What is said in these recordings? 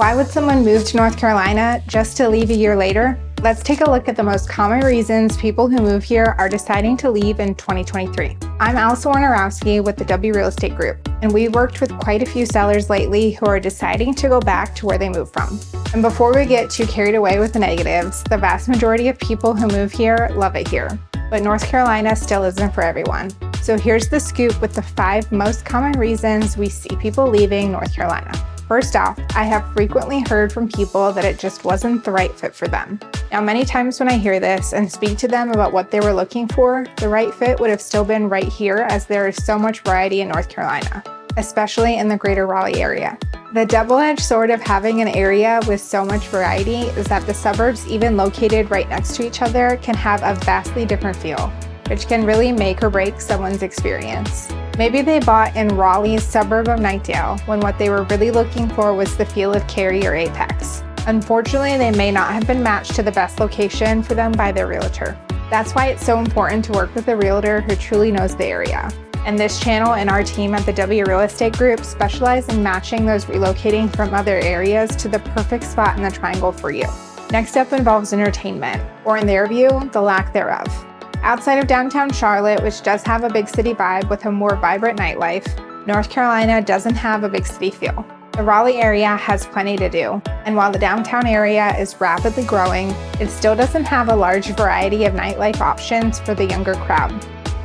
Why would someone move to North Carolina just to leave a year later? Let's take a look at the most common reasons people who move here are deciding to leave in 2023. I'm Alison Wojnarowski with the W Real Estate Group, and we've worked with quite a few sellers lately who are deciding to go back to where they moved from. And before we get too carried away with the negatives, the vast majority of people who move here love it here. But North Carolina still isn't for everyone. So here's the scoop with the 5 most common reasons we see people leaving North Carolina. First off, I have frequently heard from people that it just wasn't the right fit for them. Now, many times when I hear this and speak to them about what they were looking for, the right fit would have still been right here, as there is so much variety in North Carolina, especially in the greater Raleigh area. The double-edged sword of having an area with so much variety is that the suburbs, even located right next to each other, can have a vastly different feel, which can really make or break someone's experience. Maybe they bought in Raleigh's suburb of Knightdale when what they were really looking for was the feel of Cary or Apex. Unfortunately, they may not have been matched to the best location for them by their realtor. That's why it's so important to work with a realtor who truly knows the area. And this channel and our team at the W Real Estate Group specialize in matching those relocating from other areas to the perfect spot in the triangle for you. Next up involves entertainment, or in their view, the lack thereof. Outside of downtown Charlotte, which does have a big city vibe with a more vibrant nightlife, North Carolina doesn't have a big city feel. The Raleigh area has plenty to do, and while the downtown area is rapidly growing, it still doesn't have a large variety of nightlife options for the younger crowd.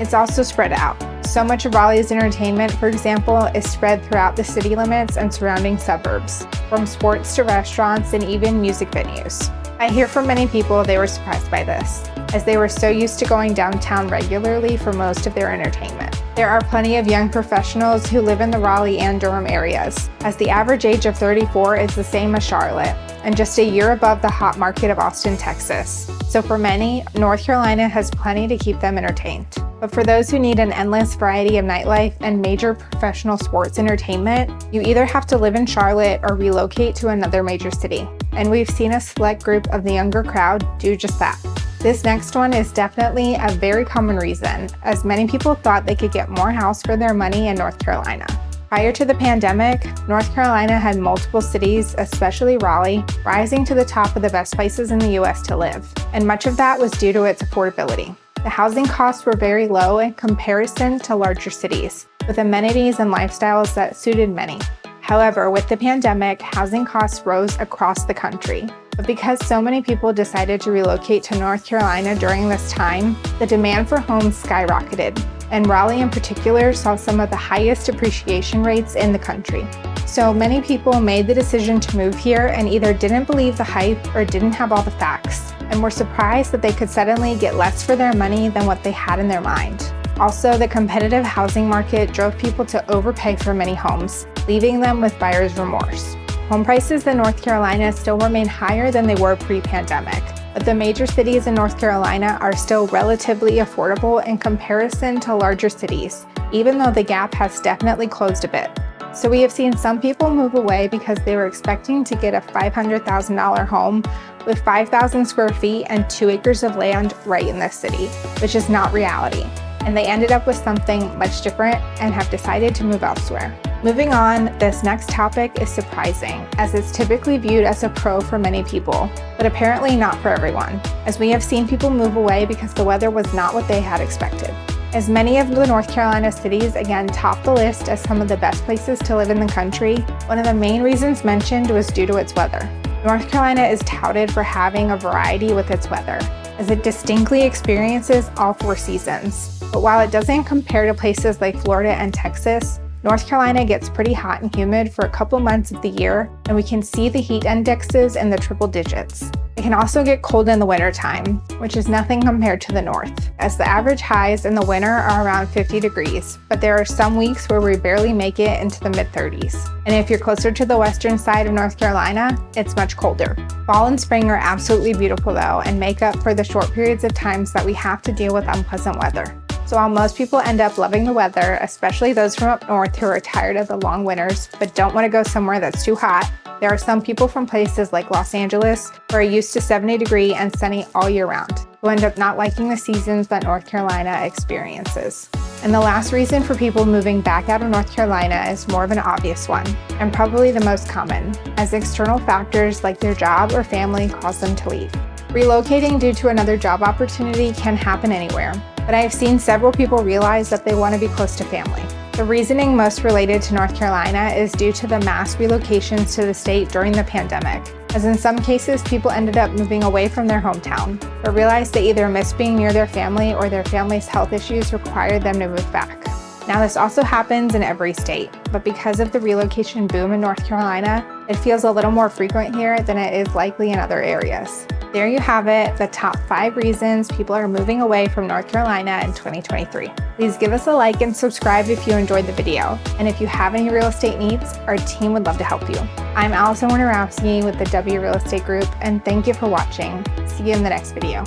It's also spread out. So much of Raleigh's entertainment, for example, is spread throughout the city limits and surrounding suburbs, from sports to restaurants and even music venues. I hear from many people they were surprised by this, as they were so used to going downtown regularly for most of their entertainment. There are plenty of young professionals who live in the Raleigh and Durham areas, as the average age of 34 is the same as Charlotte, and just a year above the hot market of Austin, Texas. So for many, North Carolina has plenty to keep them entertained. But for those who need an endless variety of nightlife and major professional sports entertainment, you either have to live in Charlotte or relocate to another major city. And we've seen a select group of the younger crowd do just that. This next one is definitely a very common reason, as many people thought they could get more house for their money in North Carolina. Prior to the pandemic, North Carolina had multiple cities, especially Raleigh, rising to the top of the best places in the US to live. And much of that was due to its affordability. The housing costs were very low in comparison to larger cities, with amenities and lifestyles that suited many. However, with the pandemic, housing costs rose across the country. But because so many people decided to relocate to North Carolina during this time, the demand for homes skyrocketed, and Raleigh in particular saw some of the highest appreciation rates in the country. So many people made the decision to move here and either didn't believe the hype or didn't have all the facts, and were surprised that they could suddenly get less for their money than what they had in their mind. Also, the competitive housing market drove people to overpay for many homes, leaving them with buyer's remorse. Home prices in North Carolina still remain higher than they were pre-pandemic, but the major cities in North Carolina are still relatively affordable in comparison to larger cities, even though the gap has definitely closed a bit. So we have seen some people move away because they were expecting to get a $500,000 home with 5,000 square feet and 2 acres of land right in this city, which is not reality. And they ended up with something much different and have decided to move elsewhere. Moving on, this next topic is surprising, as it's typically viewed as a pro for many people, but apparently not for everyone, as we have seen people move away because the weather was not what they had expected. As many of the North Carolina cities again top the list as some of the best places to live in the country, one of the main reasons mentioned was due to its weather. North Carolina is touted for having a variety with its weather, as it distinctly experiences all 4 seasons. But while it doesn't compare to places like Florida and Texas, North Carolina gets pretty hot and humid for a couple months of the year, and we can see the heat indexes in the triple digits. It can also get cold in the wintertime, which is nothing compared to the north, as the average highs in the winter are around 50 degrees, but there are some weeks where we barely make it into the mid-30s. And if you're closer to the western side of North Carolina, it's much colder. Fall and spring are absolutely beautiful though, and make up for the short periods of times that we have to deal with unpleasant weather. So while most people end up loving the weather, especially those from up north who are tired of the long winters but don't want to go somewhere that's too hot, There are some people from places like Los Angeles who are used to 70-degree and sunny all year round, who end up not liking the seasons that North Carolina experiences. And the last reason for people moving back out of North Carolina is more of an obvious one, and probably the most common, as external factors like their job or family cause them to leave. Relocating due to another job opportunity can happen anywhere, but I have seen several people realize that they want to be close to family. The reasoning most related to North Carolina is due to the mass relocations to the state during the pandemic, as in some cases people ended up moving away from their hometown, but realized they either missed being near their family or their family's health issues required them to move back. Now this also happens in every state, but because of the relocation boom in North Carolina, it feels a little more frequent here than it is likely in other areas. There you have it, the top 5 reasons people are moving away from North Carolina in 2023. Please give us a like and subscribe if you enjoyed the video. And if you have any real estate needs, our team would love to help you. I'm Alison Wojnarowski with the W Real Estate Group, and thank you for watching. See you in the next video.